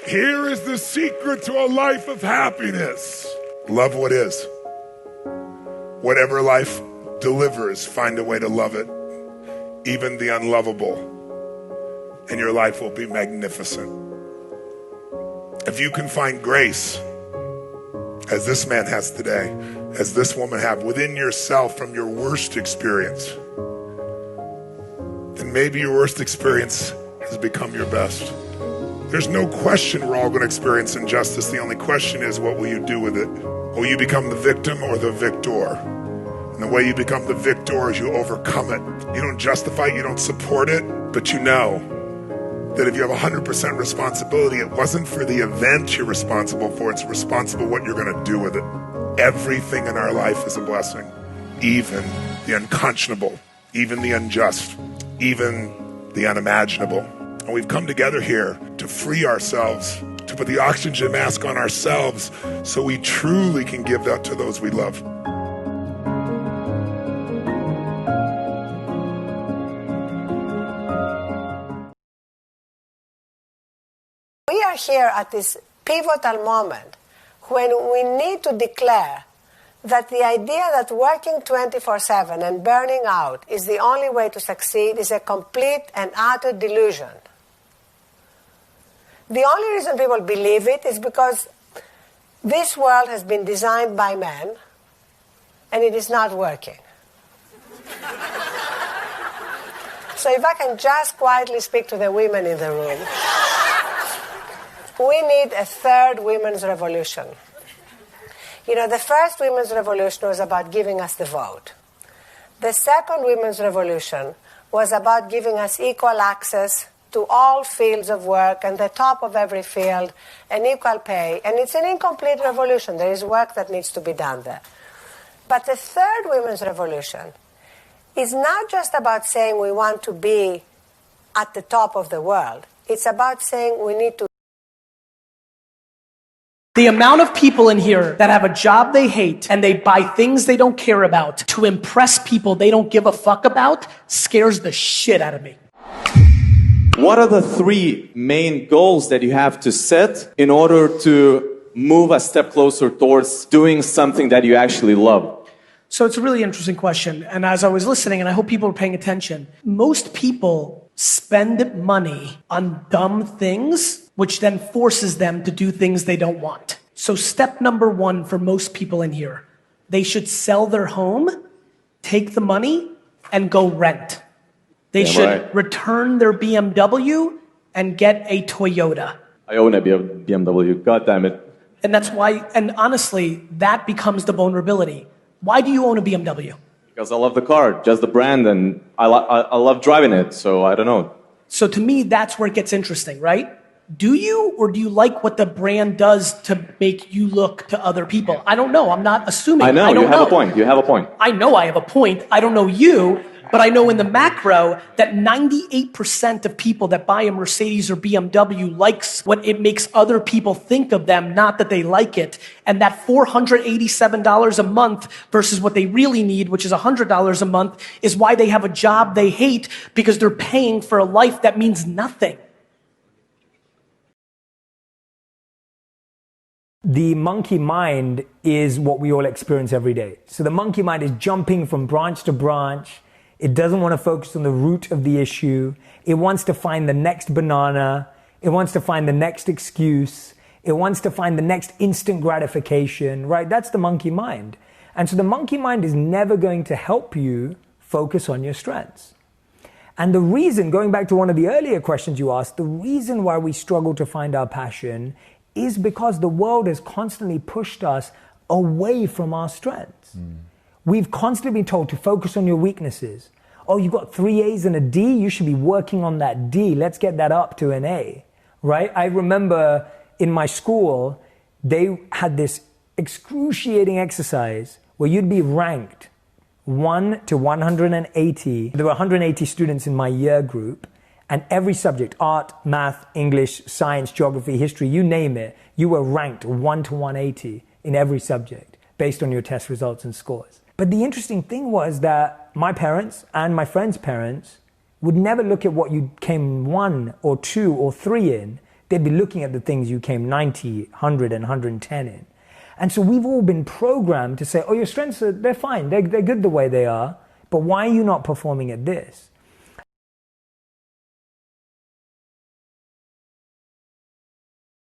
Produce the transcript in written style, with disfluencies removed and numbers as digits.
Here is the secret to a life of happiness. Love what is. Whatever life delivers, find a way to love it, even the unlovable, and your life will be magnificent. If you can find grace, as this man has today, as this woman have, within yourself from your worst experience, then maybe your worst experience has become your best. There's no question we're all going to experience injustice. The only question is, what will you do with it? Will you become the victim or the victor? And the way you become the victor is you overcome it. You don't justify it, you don't support it, but you know that if you have 100% responsibility, it wasn't for the event you're responsible for, it's responsible what you're going to do with it. Everything in our life is a blessing, even the unconscionable, even the unjust, even the unimaginable. And we've come together here to free ourselves, to put the oxygen mask on ourselves so we truly can give that to those we love. We are here at this pivotal moment when we need to declare that the idea that working 24/7 and burning out is the only way to succeed is a complete and utter delusion. The only reason people believe it is because this world has been designed by men and it is not working. So if I can just quietly speak to the women in the room, we need a third women's revolution. You know, the first women's revolution was about giving us the vote. The second women's revolution was about giving us equal access to all fields of work and the top of every field and equal pay. And it's an incomplete revolution. There is work that needs to be done there. But the third women's revolution is not just about saying we want to be at the top of the world. It's about saying we need to. The amount of people in here that have a job they hate and they buy things they don't care about to impress people they don't give a fuck about scares the shit out of me. What are the three main goals that you have to set in order to move a step closer towards doing something that you actually love? So it's a really interesting question. And as I was listening, and I hope people are paying attention, most people spend money on dumb things, which then forces them to do things they don't want. So step number one for most people in here, they should sell their home, take the money, and go rent. They should return their BMW and get a Toyota. I own a BMW, God damn it. And that's why, and honestly, that becomes the vulnerability. Why do you own a BMW? Because I love the car, just the brand, and I love driving it, so I don't know. So to me, that's where it gets interesting, right? Do you, or do you like what the brand does to make you look to other people? I don't know. I'm not assuming. I know, you have a point. You have a point. I know I have a point. I don't know you, but I know in the macro that 98% of people that buy a Mercedes or BMW likes what it makes other people think of them, not that they like it. And that $487 a month versus what they really need, which is $100 a month, is why they have a job they hate, because they're paying for a life that means nothing. The monkey mind is what we all experience every day. So the monkey mind is jumping from branch to branch. It doesn't want to focus on the root of the issue. It wants to find the next banana. It wants to find the next excuse. It wants to find the next instant gratification, right? That's the monkey mind. And so the monkey mind is never going to help you focus on your strengths. And the reason, going back to one of the earlier questions you asked, the reason why we struggle to find our passion is because the world has constantly pushed us away from our strengths. We've constantly been told to focus on your weaknesses. Oh, you've got 3 A's and a D, you should be working on that D. Let's get that up to an A, right? I remember in my school, they had this excruciating exercise where you'd be ranked 1 to 180. There were 180 students in my year group, and every subject, art, math, English, science, geography, history, you name it, you were ranked 1 to 180 in every subject based on your test results and scores. But the interesting thing was that my parents and my friends' parents would never look at what you came 1 or 2 or 3 in. They'd be looking at the things you came 90, 100, and 110 in. And so we've all been programmed to say, oh, your strengths, they're fine. They're good the way they are. But why are you not performing at this?